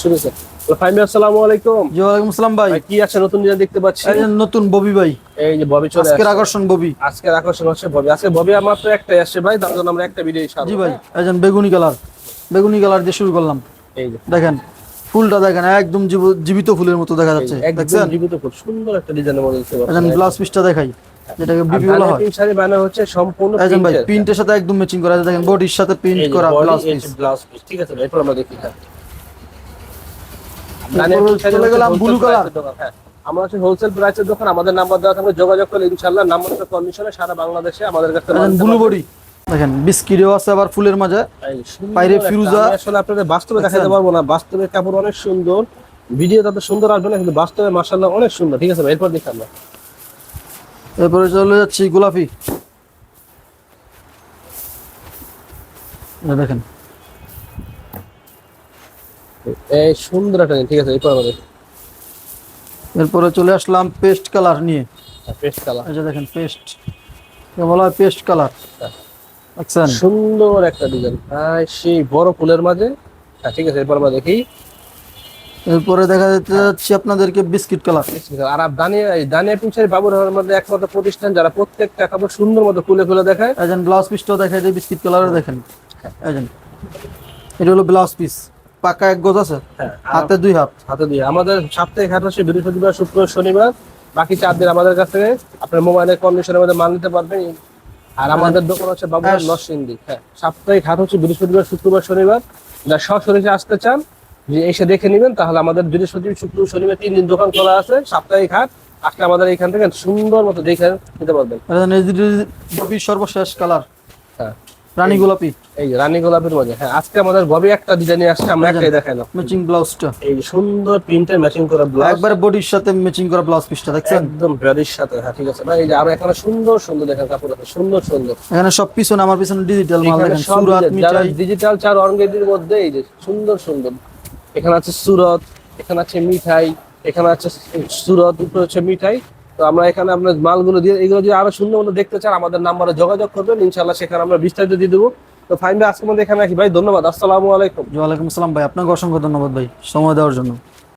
শুরু স্যার। ফাইমি, আসসালামু আলাইকুম। জি ওয়ালাইকুম আসসালাম ভাই। কি আছে নতুন ডিজাইন দেখতে পাচ্ছি? এই যে নতুন ববি ভাই, এই যে ববি চলে আজকের আসছে। আকর্ষণ ববি। আজকের আকর্ষণ হচ্ছে ববি। আজকে ববি আমার তো একটাই আসছে ভাই, তার জন্য আমরা একটা ভিডিও ছাড়বো। জি ভাই, এই যে বেগুনি কালার দিয়ে শুরু করলাম। এই যে দেখেন ফুলটা, দেখেন একদম জীবিত ফুলের মতো দেখা যাচ্ছে, একদম দেখছেন? জীবিত ফুল, সুন্দর একটা ডিজাইনের মধ্যে দেখতে এই যে পাচ্ছেন। ব্লাউজ পিসটা দেখাই, যেটাকে আর বিপি বলা ধানের হয়। পিন শাড়ি বানানো হচ্ছে সম্পূর্ণ এই যে ভাই প্রিন্টের। প্রিন্টের সাথে একদম ম্যাচিং করা আছে, দেখেন বডির সাথে প্রিন্ট এই যে করা বডি, ব্লাউজ এই পিস। যে ব্লাউজ পিস, ঠিক আছে ভাই। এরপর আমরা দেখি। হ্যাঁ, ধানের এরপর পিন শাড়ি চলে হচ্ছে গেলাম wholesale ব্লু কালার। price এর দোকান। হ্যাঁ, আমরা হচ্ছে হোলসেল প্রাইসের দোকান। আমাদের নাম্বার দেওয়া থাকবে, যোগাযোগ করলে ইনশাআল্লাহ নাম্বার কন্ডিশনে সারা বাংলাদেশে আমাদের কাছে মাল নিতে ব্লু পারবেন। বডি দেখেন, বিস্কিটও আছে আবার ফুলের মাঝে। এই সুন্দর বাইরে একটা, ফিরোজা। আমি আসলে আপনাদের বাস্তবে দেখাতে দেখছেন? পারবো না। বাস্তবে কাপড় অনেক সুন্দর, ভিডিও তত সুন্দর আসবে না, কিন্তু বাস্তবে মাশাআল্লাহ অনেক সুন্দর। ঠিক আছে ভাই, এরপর দেখি আমরা। এরপরে চলে যাচ্ছি গোলাপি। এই দেখেন এই সুন্দর একটা জিনিস, ঠিক আছে। এরপর আমরা দেখি এরপরে চলে আসলাম পেস্ট কালার নিয়ে। Paste colour. এই যে দেখেন পেস্ট, বলা হয় পেস্ট কালার, দেখছেন? সুন্দর একটা ডিজাইন, সেই বড় ফুলের মাঝে। হ্যাঁ, ঠিক আছে। এরপর আমরা দেখি। এরপরে দেখা যাচ্ছে আপনাদেরকে বিস্কিট কালার। আর দানিয়া, এই দানিয়া পিনচারি বাবুরহাটের মধ্যে একমাত্র প্রতিষ্ঠান যারা প্রত্যেকটা কাপড় সুন্দর মতো খুলে খুলে দেখায়। এজন ব্লাউজ পিসটাও দেখায় যে বিস্কিট কালারে, দেখেন এজন, এটা হলো ব্লাউজ পিস, পাকা এক গজ আছে, হ্যাঁ, হাতে দুই হাত। হাতে দিয়ে আমাদের সাপ্তাহিক হাট হচ্ছে বৃহস্পতিবার, শুক্র, শনিবার। বাকি 4 দিন আমাদের কাছ থেকে আপনার মোবাইলের কন্ডিশনের মধ্যে মাল নিতে পারবেন। আর আমাদের দোকান হচ্ছে বাবুরহাট নরসিংদী। হ্যাঁ, সাপ্তাহিক হাট হচ্ছে বৃহস্পতিবার, শুক্রবার, শনিবার। যারা সরাসরি আসতে চান, যে এসে দেখে নেবেন, তাহলে আমাদের বৃহস্পতিবার, শুক্র, শনিবার 3 দিন দোকান খোলা আছে। সাপ্তাহিক হাট আসলে আমাদের এখান থেকে সুন্দর মতো দেখে নিতে পারবেন। গোলাপি সর্বশেষ কালার, হ্যাঁ, রানী গোলাপি। এই যে রানী গোলাপের মধ্যে। হ্যাঁ, আজকে আমাদের গবে একটা ডিজাইন আসছে, আমরা একটাই দেখাইলাম। ম্যাচিং ব্লাউজটা, এই যে সুন্দর প্রিন্টের ম্যাচিং করা ব্লাউজ, একবারে বডির সাথে ম্যাচিং করা ব্লাউজ পিসটা, দেখছেন? একদম ব্রাডির সাথে। হ্যাঁ, ঠিক আছে ভাই। এই যে আরো এখানে সুন্দর সুন্দর দেখেন কাপড় আছে, সুন্দর সুন্দর। এখানে সব পিছনে, আমার পিছনে ডিজিটাল মাল, দেখেন সুরাত মিঠাই। ডিজিটাল 4 অর্গেন্ডির মধ্যে এই যে সুন্দর সুন্দর। এখানে আছে সুরত, এখানে আছে মিঠাই, এখানে আছে সুরত, উপরে হচ্ছে মিঠাই। তো আমরা এখানে আপনার মালগুলো দিয়ে, এগুলো যদি আরো সুন্দর মতো দেখতে চান আমাদের নাম্বারে যোগাযোগ করবেন, ইনশাআল্লাহ সেখানে আমরা বিস্তারিত দিয়ে দেবো। তো ফাইন ভাই, আজকে আমাদের এখানে রাখি ভাই। ধন্যবাদ। আসসালামু আলাইকুম। ওয়ালাইকুম আসসালাম ভাই, আপনাকে অসংখ্য ধন্যবাদ ভাই সময় দেওয়ার জন্য।